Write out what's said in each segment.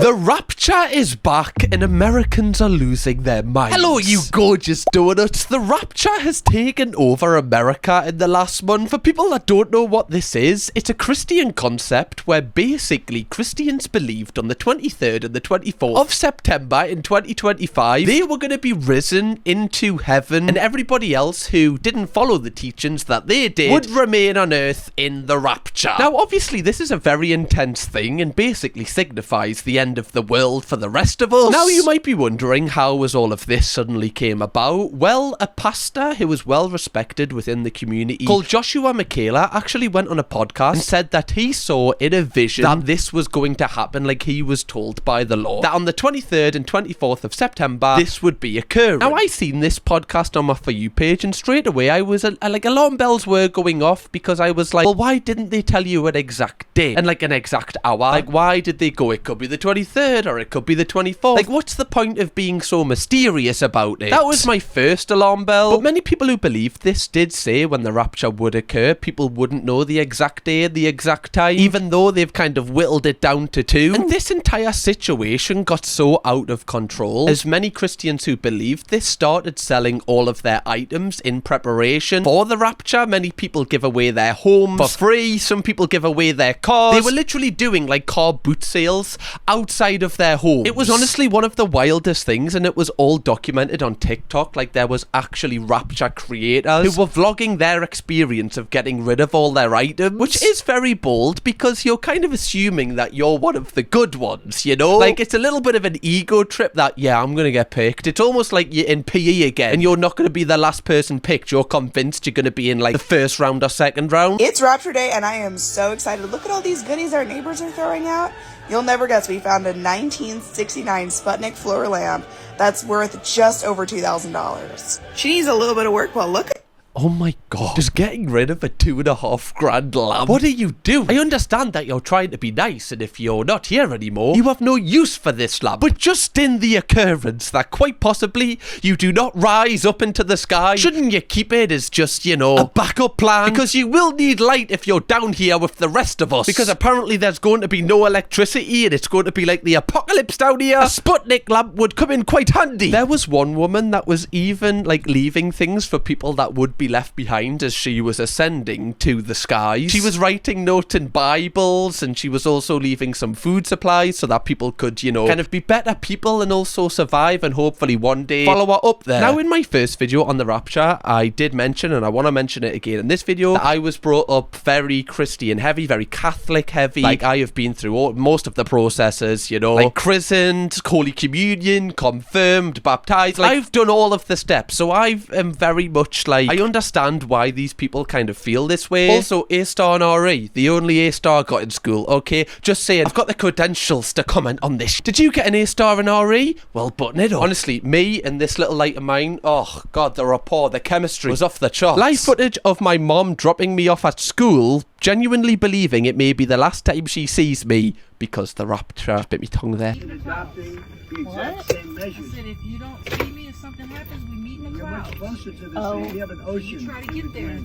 The Rapture is back and Americans are losing their minds. Hello, you gorgeous donuts. The Rapture has taken over America in the last month. For people that don't know what this is, it's a Christian concept where basically Christians believed on the 23rd and the 24th of September in 2025, they were going to be risen into heaven, and everybody else who didn't follow the teachings that they did would remain on earth in the Rapture. Now, obviously, this is a very intense thing and basically signifies the end of the world for the rest of us. Now, you might be wondering how was all of this suddenly came about. Well, a pastor who was well respected within the community called Joshua Michaela actually went on a podcast and said that he saw in a vision that this was going to happen, like he was told by the Lord, that on the 23rd and 24th of September, this would be occurring. Now, I seen this podcast on my For You page, and straight away I was like, alarm bells were going off, because I was like, well, why didn't they tell you an exact date and like an exact hour? Like, why did they go, it could be the 23rd or it could be the 24th? Like, what's the point of being so mysterious about it? That was my first alarm bell. But many people who believed this did say when the rapture would occur, people wouldn't know the exact day, the exact time, even though they've kind of whittled it down to 2. And this entire situation got so out of control, as many Christians who believed this started selling all of their items in preparation for the rapture. Many people give away their homes for free. Some people give away their cars. They were literally doing like car boot sales outside of their home. It was honestly one of the wildest things, and it was all documented on TikTok. Like, there was actually rapture creators who were vlogging their experience of getting rid of all their items, which is very bold, because you're kind of assuming that you're one of the good ones, you know? Like, it's a little bit of an ego trip that, yeah, I'm gonna get picked. It's almost like you're in PE again and you're not gonna be the last person picked. You're convinced you're gonna be in like the first round or second round. It's Rapture Day and I am so excited. Look at all these goodies our neighbors are throwing out. You'll never guess, we found a 1969 Sputnik floor lamp that's worth just over $2,000. She needs a little bit of work, but look at... Oh my god, just getting rid of a $2,500 lamp. What are you doing? I understand that you're trying to be nice, and if you're not here anymore, you have no use for this lamp. But just in the occurrence that quite possibly you do not rise up into the sky, shouldn't you keep it as just, you know, a backup plan? Because you will need light if you're down here with the rest of us. Because apparently there's going to be no electricity, and it's going to be like the apocalypse down here. A Sputnik lamp would come in quite handy. There was one woman that was even like leaving things for people that would be left behind as she was ascending to the skies. She was writing notes in Bibles, and she was also leaving some food supplies so that people could, you know, kind of be better people and also survive and hopefully one day follow her up there. Now, in my first video on the rapture, I did mention, and I want to mention it again in this video, that I was brought up very Christian heavy, very Catholic heavy. Like, I have been through most of the processes, you know, like christened, Holy Communion, confirmed, baptized. Like, I've done all of the steps, so I am very much like, I understand why these people kind of feel this way. Also, A-star and RE, the only A-star I got in school, okay? Just saying, I've got the credentials to comment on this. Did you get an A-star in RE? Well, button it up. Honestly, me and this little light of mine, oh god, the rapport, the chemistry was off the charts. Live footage of my mom dropping me off at school, genuinely believing it may be the last time she sees me, because the rapture bit me tongue there. What? I said, if you don't see me, if something happens, we meet in the clouds. You're much closer to the sea. We have an ocean. You try to get there.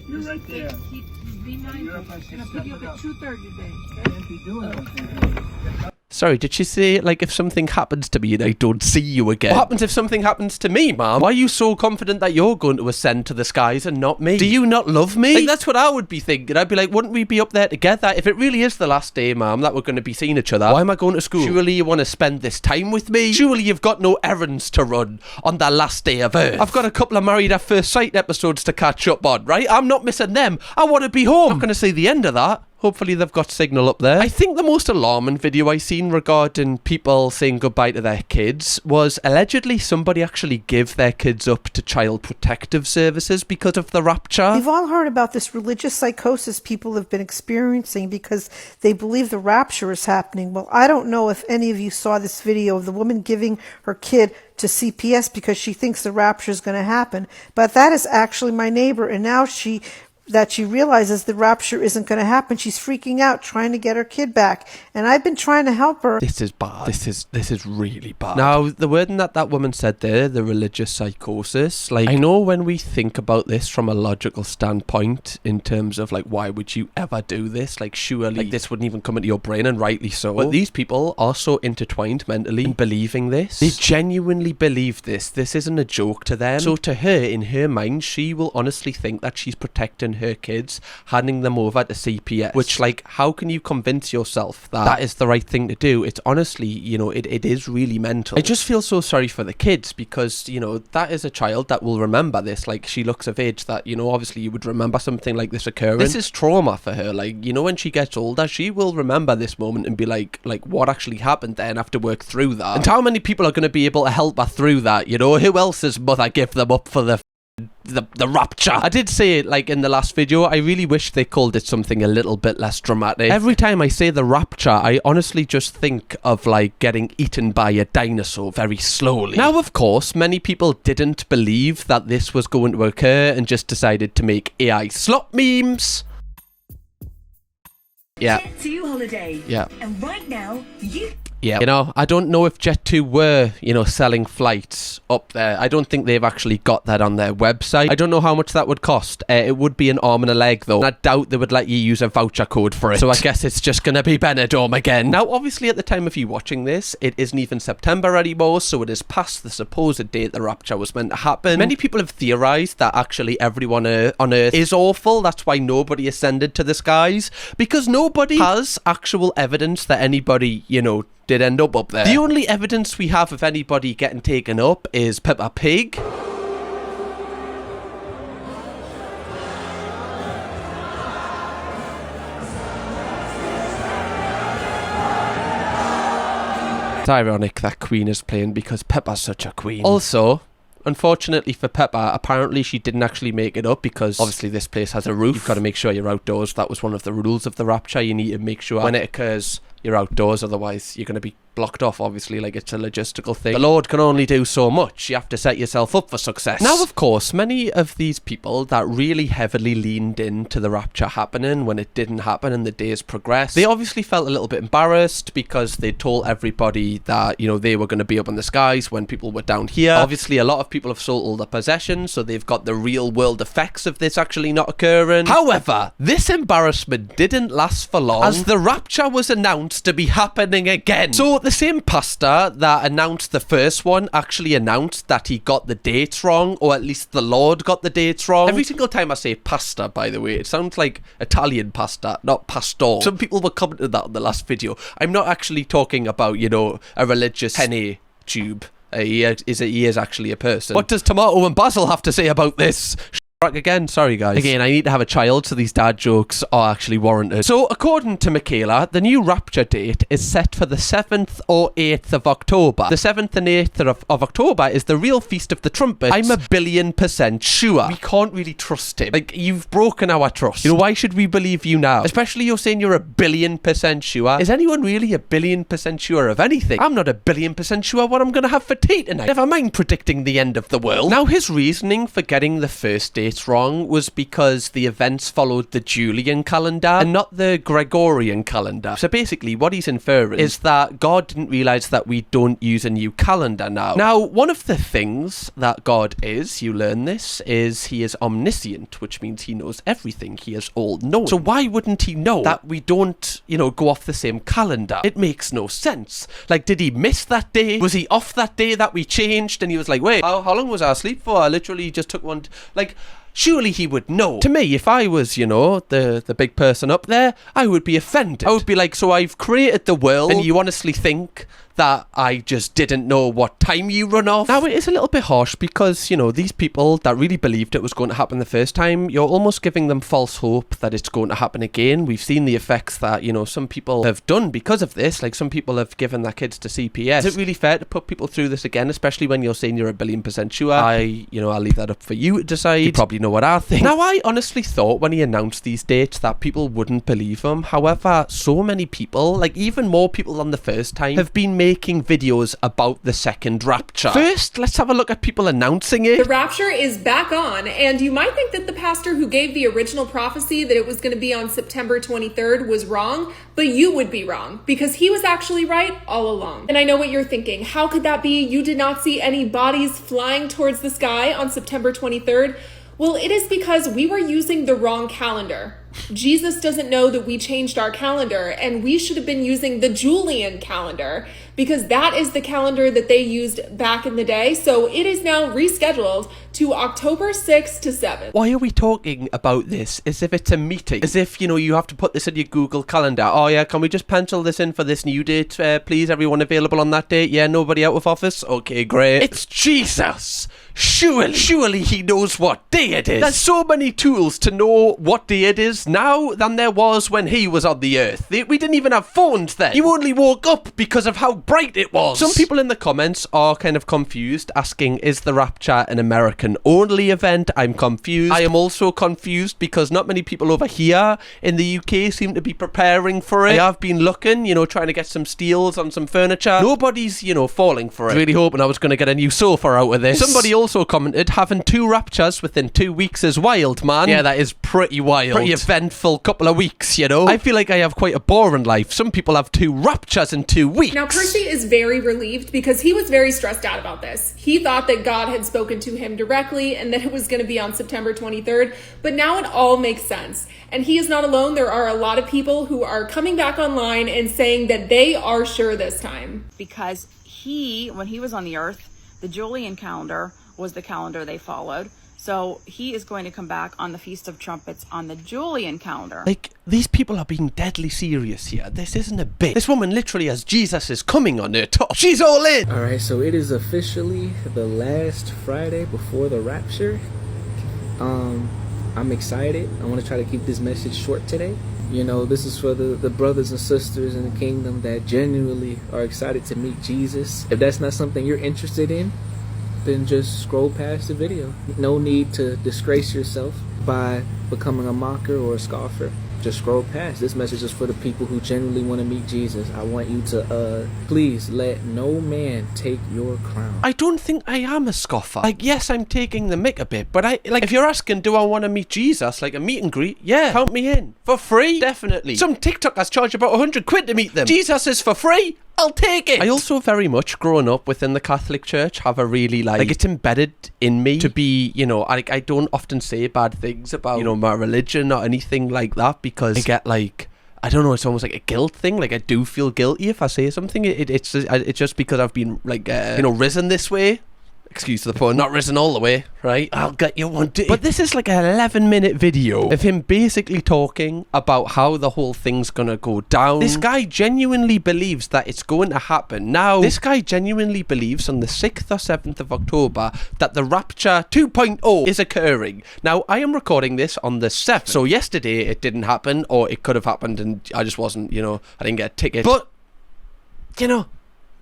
You're right there. Be mindful. And I'll pick you up at 2:30 today. I can't be doing nothing. Sorry, did she say, like, if something happens to me and I don't see you again? What happens if something happens to me, ma'am? Why are you so confident that you're going to ascend to the skies and not me? Do you not love me? Like, that's what I would be thinking. I'd be like, wouldn't we be up there together? If it really is the last day, ma'am, that we're going to be seeing each other, why am I going to school? Surely you want to spend this time with me? Surely you've got no errands to run on the last day of Earth. I've got a couple of Married at First Sight episodes to catch up on, right? I'm not missing them. I want to be home. I'm not going to see the end of that. Hopefully they've got signal up there. I think the most alarming video I seen regarding people saying goodbye to their kids was allegedly somebody actually gave their kids up to child protective services because of the rapture. We've all heard about this religious psychosis people have been experiencing because they believe the rapture is happening. Well, I don't know if any of you saw this video of the woman giving her kid to CPS because she thinks the rapture is going to happen. But that is actually my neighbor, and now she that she realizes the rapture isn't going to happen. She's freaking out, trying to get her kid back. And I've been trying to help her. This is bad. This is really bad. Now, the wording that woman said there, the religious psychosis, like, I know when we think about this from a logical standpoint, in terms of, like, why would you ever do this? Like, surely, like, this wouldn't even come into your brain, and rightly so. But these people are so intertwined mentally in believing this. They genuinely believe this. This isn't a joke to them. So to her, in her mind, she will honestly think that she's protecting her kids, handing them over to CPS, which, like, how can you convince yourself that that is the right thing to do? It's honestly, you know, it is really mental. I just feel so sorry for the kids, because, you know, that is a child that will remember this. Like, she looks of age that, you know, obviously you would remember something like this occurring. This is trauma for her. Like, you know, when she gets older, she will remember this moment and be like what actually happened there, and have to work through that. And how many people are going to be able to help her through that? You know, who else's mother give them up for the rapture? I did say, like, in the last video, I really wish they called it something a little bit less dramatic. Every time I say the rapture, I honestly just think of, like, getting eaten by a dinosaur very slowly. Now, of course, many people didn't believe that this was going to occur and just decided to make AI slot memes. Yeah. Jet2 holiday. Yeah. And right now, Yeah. You know, I don't know if Jet2 were, you know, selling flights up there. I don't think they've actually got that on their website. I don't know how much that would cost. It would be an arm and a leg, though. And I doubt they would let you use a voucher code for it. So I guess it's just going to be Benidorm again. Now, obviously, at the time of you watching this, it isn't even September anymore, so it is past the supposed date the rapture was meant to happen. Many people have theorized that actually everyone on Earth is awful. That's why nobody ascended to the skies, because nobody has actual evidence that anybody, you know, did end up there. The only evidence we have of anybody getting taken up is Peppa Pig. It's ironic that Queen is playing because Peppa's such a queen. Also, unfortunately for Peppa, apparently she didn't actually make it up, because obviously this place has a roof. You've got to make sure you're outdoors. That was one of the rules of the rapture. You need to make sure when it occurs you're outdoors, otherwise you're going to be blocked off. Obviously, like, it's a logistical thing. The Lord can only do so much. You have to set yourself up for success. Now, of course, many of these people that really heavily leaned into the rapture happening when it didn't happen and the days progressed, they obviously felt a little bit embarrassed, because they told everybody that, you know, they were going to be up in the skies when people were down here. Obviously, a lot of people have sold all their possessions, so they've got the real world effects of this actually not occurring. However, this embarrassment didn't last for long, as the rapture was announced to be happening again. So the same pastor that announced the first one actually announced that he got the dates wrong, or at least the Lord got the dates wrong. Every single time I say pastor, by the way, it sounds like Italian pasta, not pastor. Some people were commenting that on the last video. I'm not actually talking about, you know, a religious penny tube. He is actually a person. What does Tomato and Basil have to say about this? Again, sorry guys. Again, I need to have a child, so these dad jokes are actually warranted. So, according to Michaela, the new rapture date is set for the 7th or 8th of October. The 7th and 8th of October is the real Feast of the Trumpets. I'm 1,000,000% sure. We can't really trust him. Like, you've broken our trust. You know, why should we believe you now? Especially you're saying you're 1,000,000% sure. Is anyone really 1,000,000% sure of anything? I'm not 1,000,000% sure what I'm going to have for tea tonight. Never mind predicting the end of the world. Now, his reasoning for getting the first date wrong was because the events followed the Julian calendar and not the Gregorian calendar. So basically what he's inferring is that God didn't realize that we don't use a new calendar now. Now, one of the things that God is, you learn this, is he is omniscient, which means he knows everything. He is all-knowing. So why wouldn't he know that we don't, you know, go off the same calendar? It makes no sense. Like, did he miss that day? Was he off that day that we changed? And he was like, wait, how long was I asleep for? I literally just took one. Like, surely he would know. To me, if I was, you know, the big person up there, I would be offended. I would be like, so I've created the world, and you honestly think that I just didn't know what time you run off? Now, it is a little bit harsh because, you know, these people that really believed it was going to happen the first time, you're almost giving them false hope that it's going to happen again. We've seen the effects that, you know, some people have done because of this. Like, some people have given their kids to CPS. Is it really fair to put people through this again, especially when you're saying you're 1,000,000,000% sure? I'll leave that up for you to decide. You probably know what I think. Now, I honestly thought when he announced these dates that people wouldn't believe him. However, so many people, like even more people than the first time, have been making videos about the second rapture. First, let's have a look at people announcing it. The rapture is back on, and you might think that the pastor who gave the original prophecy that it was going to be on September 23rd was wrong, but you would be wrong, because he was actually right all along. And I know what you're thinking. How could that be? You did not see any bodies flying towards the sky on September 23rd. Well, it is because we were using the wrong calendar. Jesus doesn't know that we changed our calendar, and we should have been using the Julian calendar, because that is the calendar that they used back in the day. So it is now rescheduled to October 6th to 7th. Why are we talking about this as if it's a meeting? As if, you know, you have to put this in your Google Calendar. Oh yeah, can we just pencil this in for this new date, please? Everyone available on that date? Yeah, nobody out of office? Okay, great. It's Jesus! Surely he knows what day it is. There's so many tools to know what day it is now than there was when he was on the earth. We didn't even have phones then. You only woke up because of how bright it was. Some people in the comments are kind of confused, asking, is the rapture an American only event? I'm confused. I am also confused because not many people over here in the UK seem to be preparing for it. I have been looking, you know, trying to get some steals on some furniture. Nobody's, you know, falling for it. I was really hoping I was going to get a new sofa out of this. Somebody also commented, having 2 raptures within 2 weeks is wild, man. Yeah, that is pretty wild. Pretty eventful couple of weeks, you know. I feel like I have quite a boring life. Some people have 2 raptures in 2 weeks. Now, Percy is very relieved because he was very stressed out about this. He thought that God had spoken to him directly and that it was going to be on September 23rd, but now it all makes sense. And he is not alone. There are a lot of people who are coming back online and saying that they are sure this time. Because when he was on the earth, the Julian calendar was the calendar they followed. So he is going to come back on the Feast of Trumpets on the Julian calendar. Like, these people are being deadly serious here. This isn't a bit. This woman literally has Jesus is coming on her top. She's all in. Alright, so it is officially the last Friday before the rapture. I'm excited. I want to try to keep this message short today. You know, this is for the brothers and sisters in the kingdom that genuinely are excited to meet Jesus. If that's not something you're interested in, then just scroll past the video. No need to disgrace yourself by becoming a mocker or a scoffer. Just scroll past. This message is for the people who genuinely want to meet Jesus. I want you to please let no man take your crown. I don't think I am a scoffer. Like, yes, I'm taking the mick a bit, but if you're asking, do I want to meet Jesus, like a meet and greet? Yeah, count me in. For free? Definitely. Some TikTokers charge about 100 quid to meet them. Jesus is for free? I'll take it. I also very much, growing up within the Catholic Church, have a really like it's embedded in me to be, you know, I don't often say bad things about, you know, my religion or anything like that, because I get like, I don't know, it's almost like a guilt thing. Like, I do feel guilty if I say something. It's just because I've been like, you know, risen this way. Excuse the pun, not risen all the way, right? I'll get you one day. But this is like an 11-minute video of him basically talking about how the whole thing's gonna go down. This guy genuinely believes that it's going to happen. Now, this guy genuinely believes on the 6th or 7th of October that the Rapture 2.0 is occurring. Now, I am recording this on the 7th. So yesterday it didn't happen, or it could have happened and I just wasn't, you know, I didn't get a ticket. But, you know,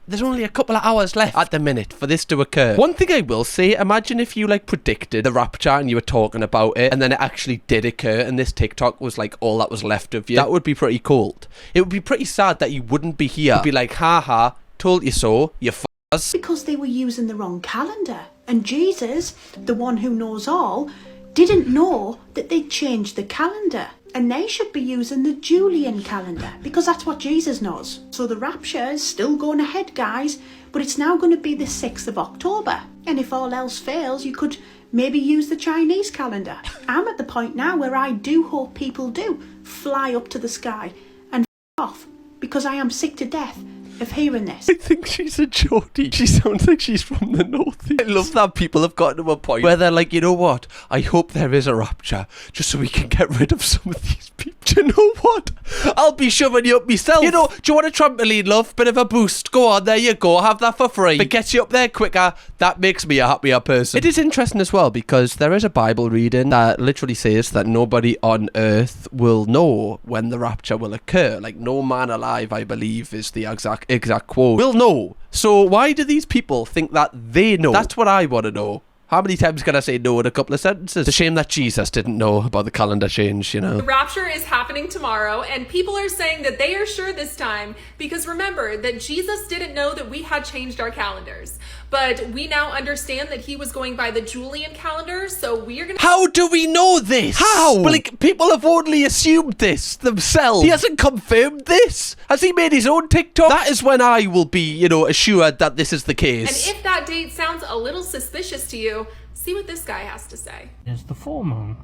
there's only a couple of hours left at the minute for this to occur. One thing I will say, imagine if you like predicted the rapture and you were talking about it and then it actually did occur and this TikTok was like all that was left of you. That would be pretty cold. It would be pretty sad that you wouldn't be here. You'd be like, haha, told you so, you f***ers. Because they were using the wrong calendar. And Jesus, the one who knows all, didn't know that they'd changed the calendar. And they should be using the Julian calendar, because that's what Jesus knows. So the rapture is still going ahead, guys, but it's now going to be the 6th of October. And if all else fails, you could maybe use the Chinese calendar. I'm at the point now where I do hope people do fly up to the sky and off, because I am sick to death of hearing this. I think she's a Geordie. She sounds like she's from the north. I love that people have gotten to a point where they're like, you know what? I hope there is a rapture just so we can get rid of some of these people. Do you know what? I'll be shoving you up myself. You know, do you want a trampoline, love? Bit of a boost. Go on, there you go. Have that for free. If it gets you up there quicker, that makes me a happier person. It is interesting as well because there is a Bible reading that literally says that nobody on earth will know when the rapture will occur. Like, no man alive, I believe, is the exact quote. Will know. So why do these people think that they know? That's what I want to know. How many times can I say no in a couple of sentences? It's a shame that Jesus didn't know about the calendar change, you know. The rapture is happening tomorrow, and people are saying that they are sure this time because remember that Jesus didn't know that we had changed our calendars. But we now understand that he was going by the Julian calendar, so we are gonna— How do we know this? How? Well, like, people have only assumed this themselves. He hasn't confirmed this. Has he made his own TikTok? That is when I will be, you know, assured that this is the case. And if that date sounds a little suspicious to you, see what this guy has to say. Is the full moon,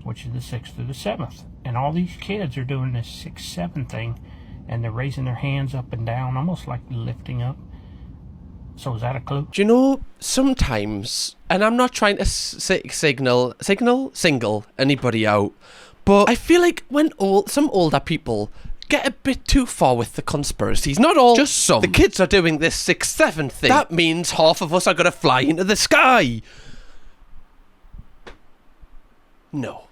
which is the 6th through the 7th. And all these kids are doing this 6-7 thing, and they're raising their hands up and down, almost like lifting up. So is that a clue? Do you know, sometimes, and I'm not trying to single anybody out, but I feel like when some older people get a bit too far with the conspiracies, not all, just some. The kids are doing this 6-7 thing. That means half of us are going to fly into the sky. No.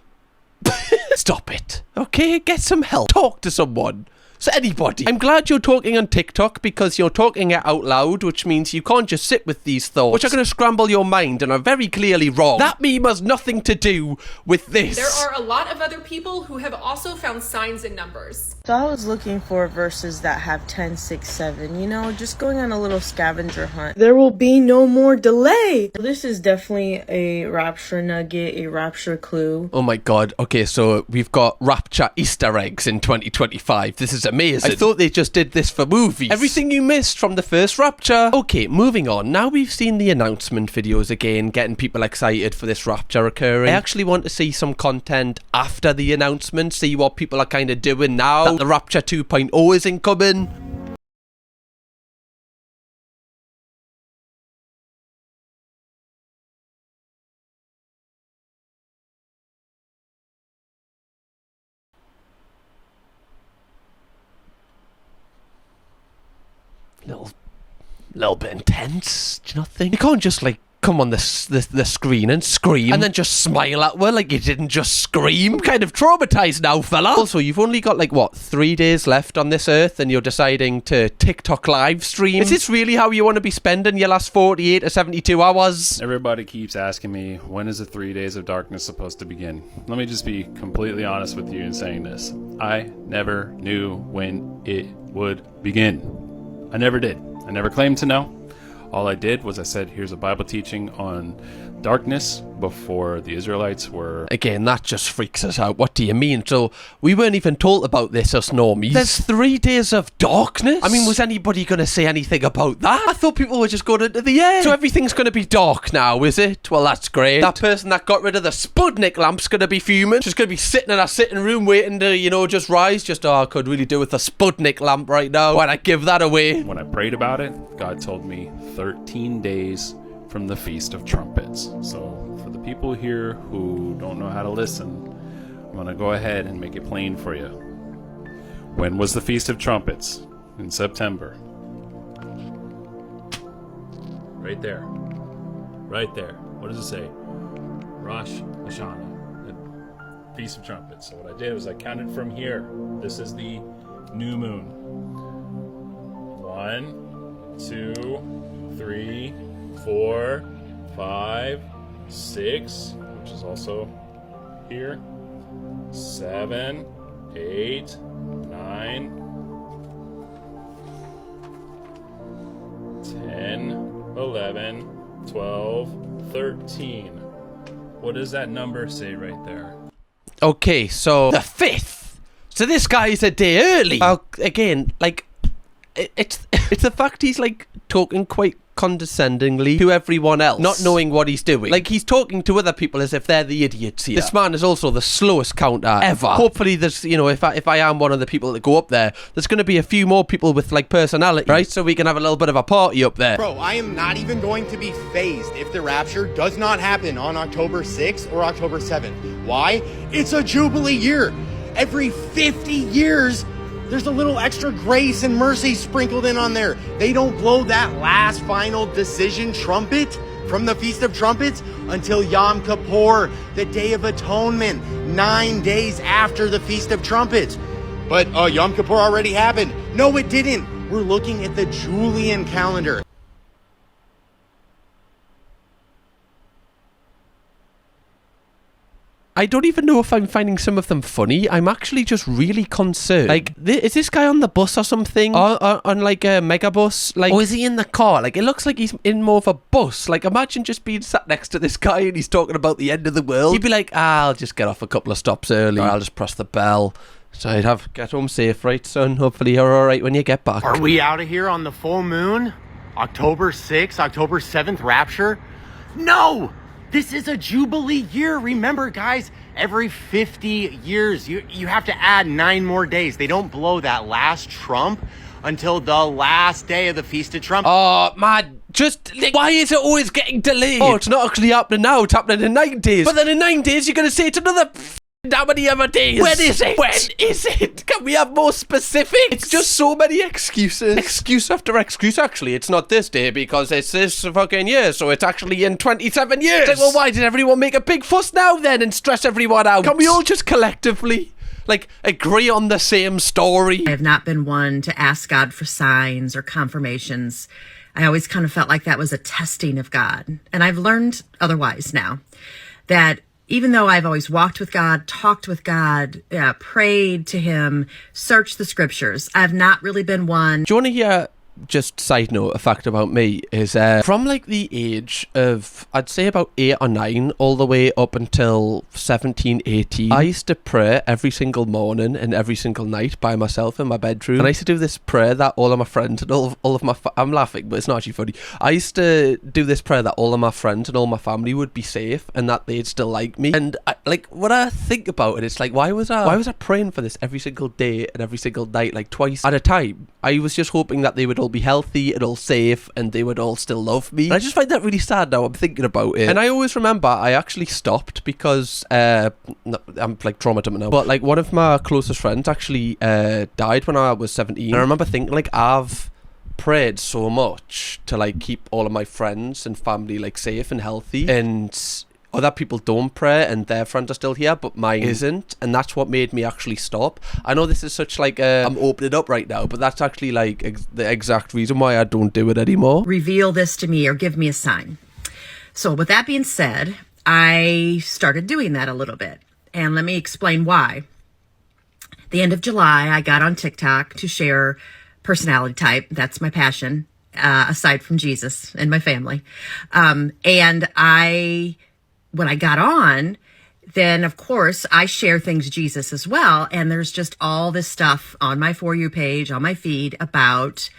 Stop it. Okay, get some help. Talk to someone. So anybody. I'm glad you're talking on TikTok because you're talking it out loud, which means you can't just sit with these thoughts, which are going to scramble your mind and are very clearly wrong. That meme has nothing to do with this. There are a lot of other people who have also found signs in numbers. So I was looking for verses that have 10, 6, 7, you know, just going on a little scavenger hunt. There will be no more delay. This is definitely a rapture nugget, a rapture clue. Oh my god. Okay, so we've got Rapture Easter eggs in 2025. This is amazing. I thought they just did this for movies. Everything you missed from the first Rapture. Okay, moving on. Now we've seen the announcement videos again, getting people excited for this Rapture occurring. I actually want to see some content after the announcement, see what people are kind of doing now that the Rapture 2.0 is incoming. Little bit intense, do you not think? You can't just like come on the screen and scream and then just smile at her like you didn't just scream. I'm kind of traumatized now, fella. Also, you've only got like what, 3 days left on this earth and you're deciding to TikTok live stream. Is this really how you want to be spending your last 48 to 72 hours? Everybody keeps asking me, when is the 3 days of darkness supposed to begin? Let me just be completely honest with you in saying this. I never knew when it would begin. I never did. I never claimed to know. All I did was I said, here's a Bible teaching on darkness before the Israelites were... Again, that just freaks us out. What do you mean? So, we weren't even told about this, us normies. There's 3 days of darkness? I mean, was anybody going to say anything about that? I thought people were just going into the air. So everything's going to be dark now, is it? Well, that's great. That person that got rid of the Sputnik lamp's going to be fuming. Just going to be sitting in a sitting room waiting to, you know, just rise. Just, oh, I could really do with a Sputnik lamp right now. Why'd I give that away? When I prayed about it, God told me 13 days from the Feast of Trumpets. So for the people here who don't know how to listen, I'm going to go ahead and make it plain for you. When was the Feast of Trumpets? In September. Right there. Right there. What does it say? Rosh Hashanah. The Feast of Trumpets. So what I did was I counted from here. This is the new moon. 1, 2, 3, 4, 5, 6, which is also here, 7, 8, 9, 10, 11, 12, 13. What does that number say right there? Okay, so the 5th. So this guy's a day early. Again, like, it's the fact he's like talking quite condescendingly to everyone else, not knowing what he's doing. Like, he's talking to other people as if they're the idiots here. This man is also the slowest counter ever. Hopefully there's, you know, if I am one of the people that go up there, there's going to be a few more people with like personality, right? So we can have a little bit of a party up there. Bro, I am not even going to be phased if the rapture does not happen on October 6th or October 7th. Why? It's a Jubilee year. Every 50 years, there's a little extra grace and mercy sprinkled in on there. They don't blow that last final decision trumpet from the Feast of Trumpets until Yom Kippur, the Day of Atonement, 9 days after the Feast of Trumpets. But Yom Kippur already happened. No, it didn't. We're looking at the Julian calendar. I don't even know if I'm finding some of them funny. I'm actually just really concerned. Like, is this guy on the bus or something? On like a megabus? Like, or is he in the car? Like, it looks like he's in more of a bus. Like, imagine just being sat next to this guy and he's talking about the end of the world. He'd be like, I'll just get off a couple of stops early. Or I'll just press the bell. So I'd get home safe, right, son? Hopefully you're alright when you get back. Are we out of here on the full moon? October 6th, October 7th, Rapture? No! This is a Jubilee year. Remember, guys, every 50 years, you have to add 9 more days. They don't blow that last Trump until the last day of the Feast of Trump. Oh, man, why is it always getting delayed? Oh, it's not actually happening now. It's happening in 9 days. But then in 9 days, you're going to say it's another... How many other days? When is it? When is it? Can we have more specifics? It's just so many excuses. Excuse after excuse. Actually, it's not this day because it's this fucking year, so it's actually in 27 years. It's like, well, why did everyone make a big fuss now then and stress everyone out? Can we all just collectively, like, agree on the same story? I have not been one to ask God for signs or confirmations. I always kind of felt like that was a testing of God. And I've learned otherwise now, that even though I've always walked with God, talked with God, prayed to him, searched the scriptures, I've not really been one. Do you want to hear, just side note, a fact about me is from like the age of, I'd say about 8 or 9 all the way up until 17, 18, I used to pray every single morning and every single night by myself in my bedroom. And I used to do this prayer that all of my friends and all of my I'm laughing, but it's not actually funny. I used to do this prayer that all of my friends and all my family would be safe and that they'd still like me. And like when I think about it, it's like, why was I praying for this every single day and every single night, like twice at a time? I was just hoping that they would all be healthy and all safe and they would all still love me. And I just find that really sad now I'm thinking about it. And I always remember I actually stopped because I'm like traumatized now, but like one of my closest friends actually died when I was 17. And I remember thinking, like, I've prayed so much to like keep all of my friends and family like safe and healthy, and other people don't pray and their friends are still here, but mine isn't, and that's what made me actually stop. I know this is such like I'm opening up right now, but that's actually like the exact reason why I don't do it anymore. Reveal this to me or give me a sign. So with that being said, I started doing that a little bit, and let me explain why. The end of July, I got on TikTok to share personality type. That's my passion, aside from Jesus and my family. And when I got on, then of course I share things Jesus as well. And there's just all this stuff on my For You page, on my feed about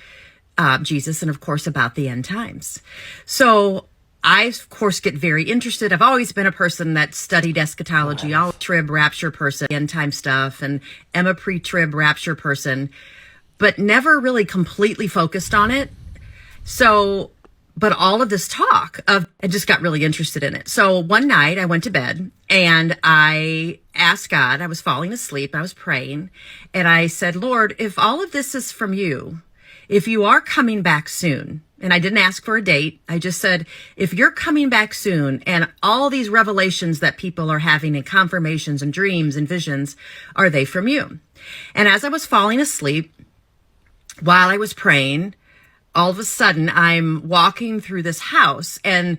Jesus and of course about the end times. So I of course get very interested. I've always been a person that studied eschatology, all trib rapture person, end time stuff, and am a pre-trib rapture person, but never really completely focused on it. But all of this talk I just got really interested in it. So one night I went to bed and I asked God, I was falling asleep, I was praying, and I said, Lord, if all of this is from you, if you are coming back soon, and I didn't ask for a date, I just said, if you're coming back soon and all these revelations that people are having and confirmations and dreams and visions, are they from you? And as I was falling asleep, while I was praying, all of a sudden, I'm walking through this house, and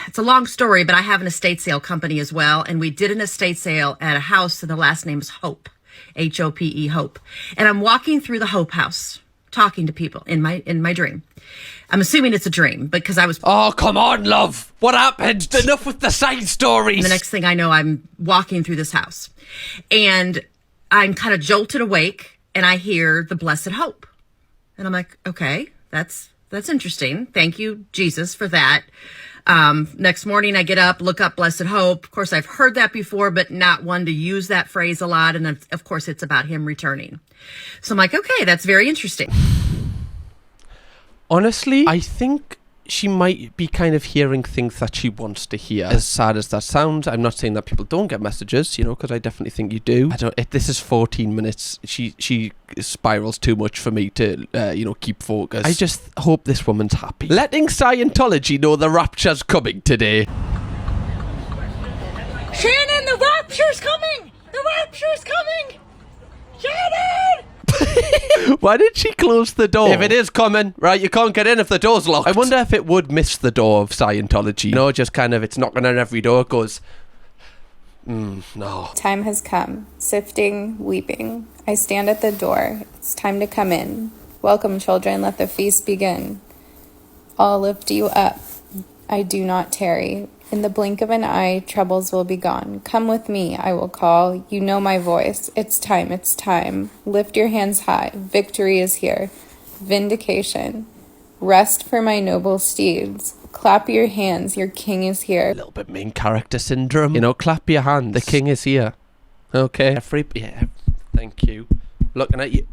it's a long story, but I have an estate sale company as well, and we did an estate sale at a house, and the last name is Hope, H-O-P-E, Hope. And I'm walking through the Hope house, talking to people in my dream. I'm assuming it's a dream because I was... Oh, come on, love. What happened? Enough with the side stories. And the next thing I know, I'm walking through this house, and I'm kind of jolted awake, and I hear the Blessed Hope. And I'm like, okay, that's interesting. Thank you, Jesus, for that. Next morning I get up, look up Blessed Hope. Of course, I've heard that before, but not one to use that phrase a lot. And of course, it's about him returning. So I'm like, okay, that's very interesting. Honestly, I think she might be kind of hearing things that she wants to hear. As sad as that sounds, I'm not saying that people don't get messages, because I definitely think you do. This is 14 minutes. She spirals too much for me to, keep focused. I just hope this woman's happy. Letting Scientology know the rapture's coming today. Shannon, the rapture's coming! The rapture's coming! Shannon! Why did she close the door? If it is coming, right, you can't get in if the door's locked. I wonder if it would miss the door of Scientology. Just kind of, it's knocking on every door, it goes, No. Time has come. Sifting, weeping. I stand at the door. It's time to come in. Welcome, children. Let the feast begin. I'll lift you up. I do not tarry. In the blink of an eye, troubles will be gone. Come with me, I will call. You know my voice. It's time, it's time. Lift your hands high. Victory is here. Vindication. Rest for my noble steeds. Clap your hands, your king is here. A little bit main character syndrome. You know, clap your hand, the king is here. Okay. Yeah, thank you. Looking at you.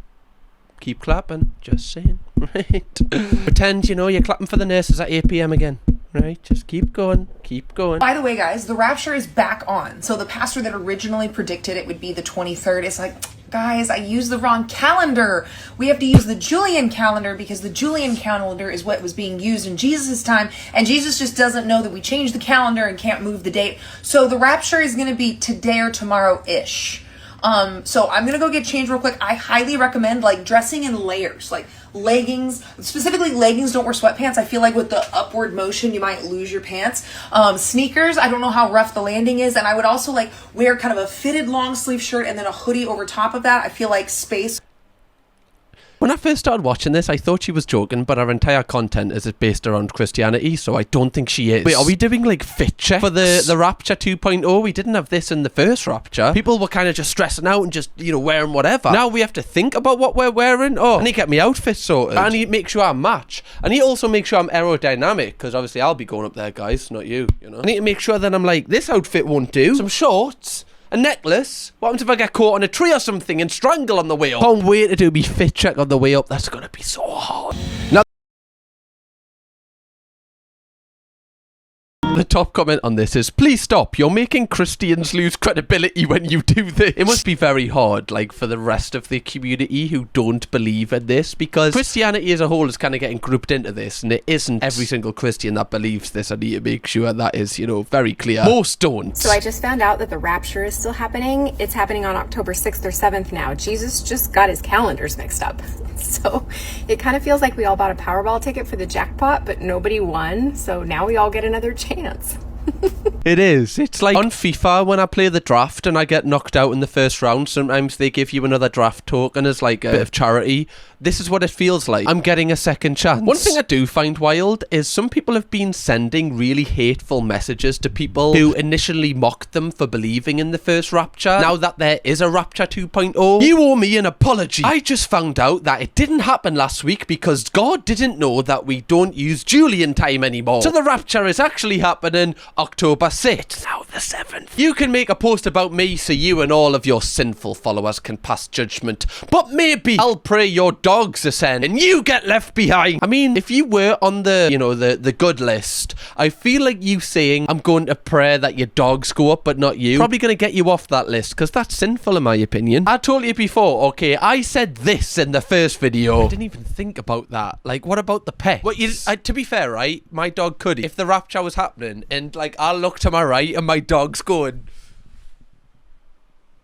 Keep clapping, just saying. Right. Pretend, you know, you're clapping for the nurses at 8 p.m. again. Right, just keep going, keep going. By the way, guys, the Rapture is back on. So the pastor that originally predicted it would be the 23rd is like, guys, I used the wrong calendar. We have to use the Julian calendar because the Julian calendar is what was being used in Jesus' time. And Jesus just doesn't know that we changed the calendar and can't move the date. So the Rapture is going to be today or tomorrow-ish. So I'm going to go get changed real quick. I highly recommend like dressing in layers, like leggings, specifically leggings. Don't wear sweatpants. I feel like with the upward motion, you might lose your pants. Sneakers. I don't know how rough the landing is. And I would also like wear kind of a fitted long sleeve shirt and then a hoodie over top of that. I feel like space. When I first started watching this, I thought she was joking, but her entire content is based around Christianity, so I don't think she is. Wait, are we doing like fit check for the Rapture 2.0? We didn't have this in the first Rapture. People were kind of just stressing out and just, you know, wearing whatever. Now we have to think about what we're wearing. Oh, I need to get my outfit sorted. I need to make sure I match. I need to also make sure I'm aerodynamic, because obviously I'll be going up there, guys, not you, you know. I need to make sure that I'm like, this outfit won't do. Some shorts. A necklace? What happens if I get caught on a tree or something and strangle on the way up? Can't wait to do me fit check on the way up. That's gonna be so hard. Now, the top comment on this is, please stop, you're making Christians lose credibility when you do this. It must be very hard, like, for the rest of the community who don't believe in this, because Christianity as a whole is kind of getting grouped into this, and it isn't every single Christian that believes this. I need to make sure that is, you know, very clear. Most don't. So I just found out that the Rapture is still happening. It's happening on October 6th or 7th now. Jesus just got his calendars mixed up. So it kind of feels like we all bought a Powerball ticket for the jackpot, but nobody won. So now we all get another chance. It is. It's like on FIFA when I play the draft and I get knocked out in the first round. Sometimes they give you another draft token as like a bit of charity. This is what it feels like. I'm getting a second chance. One thing I do find wild is some people have been sending really hateful messages to people who initially mocked them for believing in the first Rapture. Now that there is a Rapture 2.0, you owe me an apology. I just found out that it didn't happen last week because God didn't know that we don't use Julian time anymore. So the Rapture is actually happening October 6th. Now the 7th. You can make a post about me so you and all of your sinful followers can pass judgment. But maybe I'll pray your dogs ascend and you get left behind. I mean, if you were on the, you know, the good list, I feel like you saying I'm going to pray that your dogs go up but not you, probably going to get you off that list because that's sinful in my opinion. I told you before, okay, I said this in the first video. I didn't even think about that. Like, what about the pets? Well, to be fair, right, my dog could, if the Rapture was happening and like I'll look to my right and my dog's going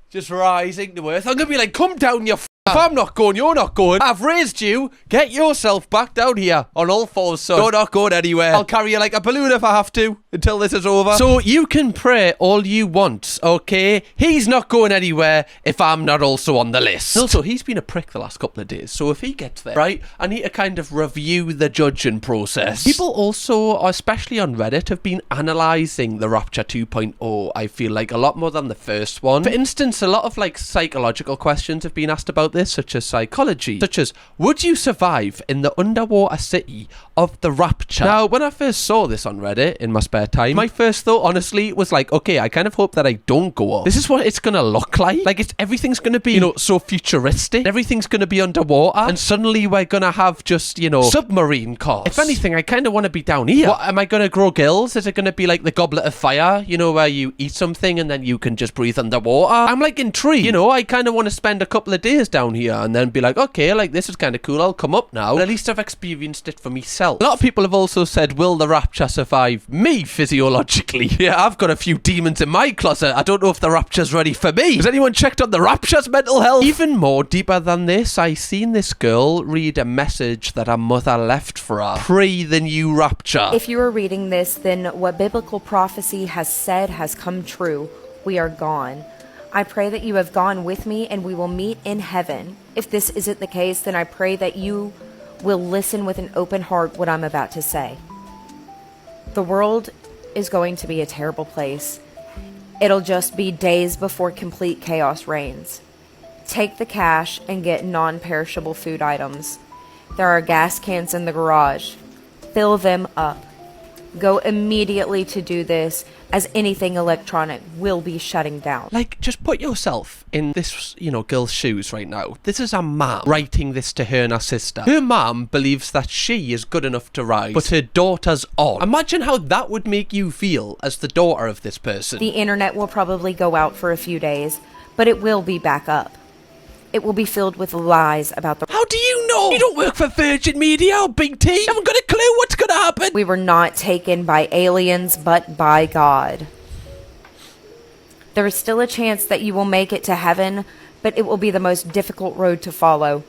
just rising to earth, I'm gonna be like, come down, you if I'm not going, you're not going. I've raised you. Get yourself back down here on all fours, son. You're not going anywhere. I'll carry you like a balloon if I have to until this is over. So you can pray all you want, okay? He's not going anywhere if I'm not also on the list. Also, he's been a prick the last couple of days, so if he gets there, right, I need to kind of review the judging process. People also, especially on Reddit, have been analysing the Rapture 2.0, I feel like, a lot more than the first one. For instance, a lot of like psychological questions have been asked about this, such as psychology, such as, would you survive in the underwater city of the Rapture? Now, when I first saw this on Reddit in my spare time, my first thought, honestly, was like, okay, I kind of hope that I don't go up. This is what it's gonna look like. Like, everything's gonna be, you know, so futuristic. Everything's gonna be underwater, and suddenly we're gonna have just, you know, submarine cars. If anything, I kind of want to be down here. What, am I gonna grow gills? Is it gonna be like the Goblet of Fire, you know, where you eat something and then you can just breathe underwater? I'm like intrigued, you know, I kind of want to spend a couple of days down here and then be like, okay, like this is kind of cool, I'll come up now, but at least I've experienced it for myself. A lot of people have also said, will the Rapture survive me physiologically? Yeah, I've got a few demons in my closet. I don't know if the Rapture's ready for me. Has anyone checked on the Rapture's mental health? Even more deeper than this, I seen this girl read a message that her mother left for her pre the new Rapture. If you are reading this, then what biblical prophecy has said has come true. we are gone. I pray that you have gone with me and we will meet in heaven. If this isn't the case, then I pray that you will listen with an open heart what I'm about to say. The world is going to be a terrible place. It'll just be days before complete chaos reigns. Take the cash and get non-perishable food items. There are gas cans in the garage. Fill them up. Go immediately to do this, as anything electronic will be shutting down. Like, just put yourself in this, girl's shoes right now. This is a mom writing this to her and her sister. Her mom believes that she is good enough to rise, but her daughter's on. Imagine how that would make you feel as the daughter of this person. The internet will probably go out for a few days, but it will be back up. It will be filled with lies about the... How do you know? You don't work for Virgin Media or Big T. You haven't got a clue what's going to happen. We were not taken by aliens, but by God. There is still a chance that you will make it to heaven, but it will be the most difficult road to follow.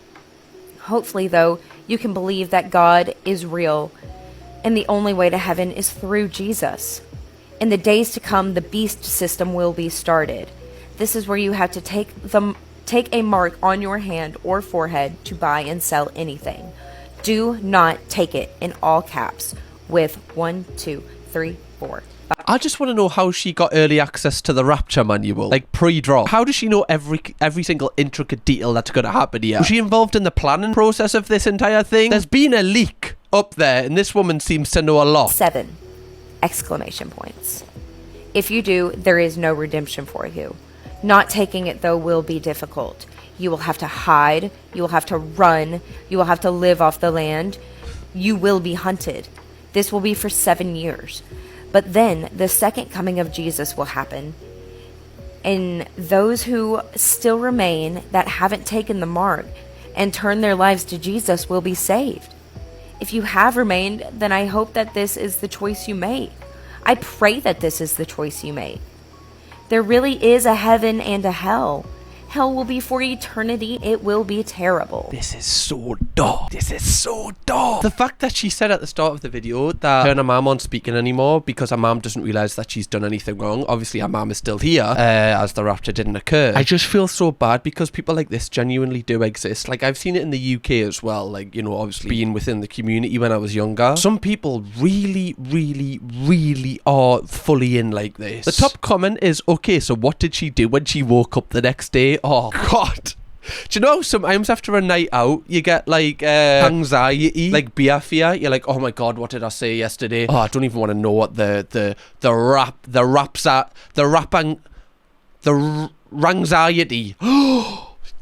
Hopefully, though, you can believe that God is real, and the only way to heaven is through Jesus. In the days to come, the beast system will be started. This is where you have to take a mark on your hand or forehead to buy and sell anything. Do not take it in all caps with 1, 2, 3, 4, 5. I just want to know how she got early access to the Rapture manual, like pre-drop. How does she know every single intricate detail that's going to happen here? Was she involved in the planning process of this entire thing? There's been a leak up there, and this woman seems to know a lot. 7 exclamation points. If you do, there is no redemption for you. Not taking it, though, will be difficult. You will have to hide. You will have to run. You will have to live off the land. You will be hunted. This will be for 7 years. But then the second coming of Jesus will happen. And those who still remain that haven't taken the mark and turned their lives to Jesus will be saved. If you have remained, then I hope that this is the choice you make. I pray that this is the choice you make. There really is a heaven and a hell. Hell will be for eternity. It will be terrible. This is so dark. This is so dark. The fact that she said at the start of the video that her and her mum aren't speaking anymore because her mum doesn't realise that she's done anything wrong. Obviously, her mum is still here as the rapture didn't occur. I just feel so bad because people like this genuinely do exist. Like, I've seen it in the UK as well. Like, obviously being within the community when I was younger. Some people really, really, really are fully in like this. The top comment is, okay, so what did she do when she woke up the next day? Oh, God. Do you know, sometimes after a night out, you get, like, anxiety, like beer fear. You're like, oh, my God, what did I say yesterday? Oh, I don't even want to know what the rangxiety.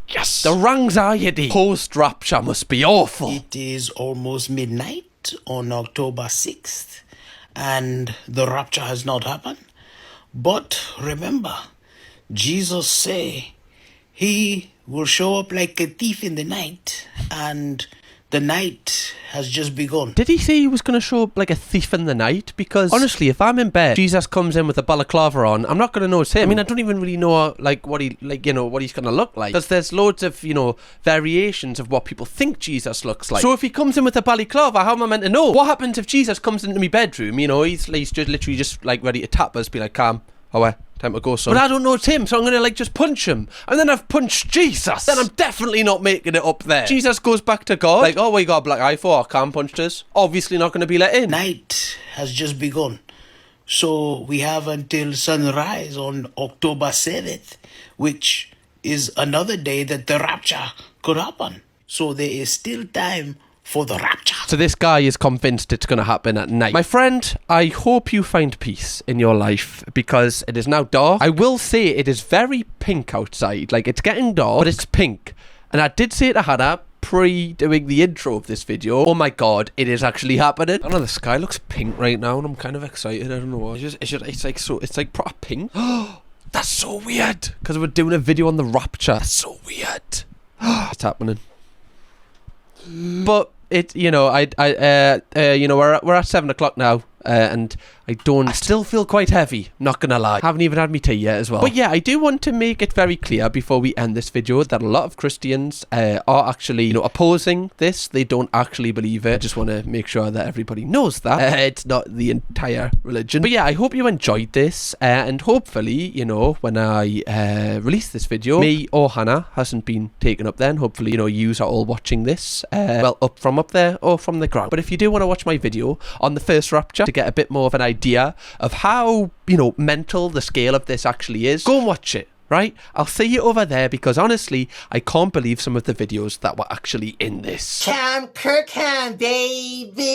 Yes, the rangxiety post-rapture must be awful. It is almost midnight on October 6th, and the rapture has not happened. But remember, Jesus say he will show up like a thief in the night, and the night has just begun. Did he say he was going to show up like a thief in the night? Because honestly, if I'm in bed, Jesus comes in with a balaclava on, I'm not going to know it's him. I mean, I don't even really know what he's going to look like, because there's loads of variations of what people think Jesus looks like. So if he comes in with a balaclava, how am I meant to know? What happens if Jesus comes into my bedroom? He's just literally just like ready to tap us, be like, calm, away. Time to go, son. But I don't know it's him, so I'm going to just punch him. And then I've punched Jesus. Then I'm definitely not making it up there. Jesus goes back to God. Like, oh, we got a black eye for? Can't punch us. Obviously not going to be let in. Night has just begun. So we have until sunrise on October 7th, which is another day that the rapture could happen. So there is still time for the rapture. So this guy is convinced it's going to happen at night. My friend, I hope you find peace in your life, because it is now dark. I will say it is very pink outside. Like, it's getting dark, but it's pink. And I did say to Hannah pre-doing the intro of this video, oh my God, it is actually happening. I don't know, the sky looks pink right now, and I'm kind of excited. I don't know why. It's like proper pink. That's so weird, because we're doing a video on the rapture. That's so weird. It's happening. But we're at 7 o'clock now. and I still feel quite heavy, not gonna lie. Haven't even had me tea yet as well. But yeah, I do want to make it very clear before we end this video that a lot of Christians are actually, you know, opposing this. They don't actually believe it. I just want to make sure that everybody knows that. It's not the entire religion. But yeah, I hope you enjoyed this, and hopefully, you know, when I release this video, me or Hannah hasn't been taken up then. Hopefully, you know, yous are all watching this, well, up there or from the ground. But if you do want to watch my video on the first rapture to get a bit more of an idea of how, you know, mental the scale of this actually is, go and watch it, right? I'll see you over there, because honestly, I can't believe some of the videos that were actually in this. Kirkham, baby!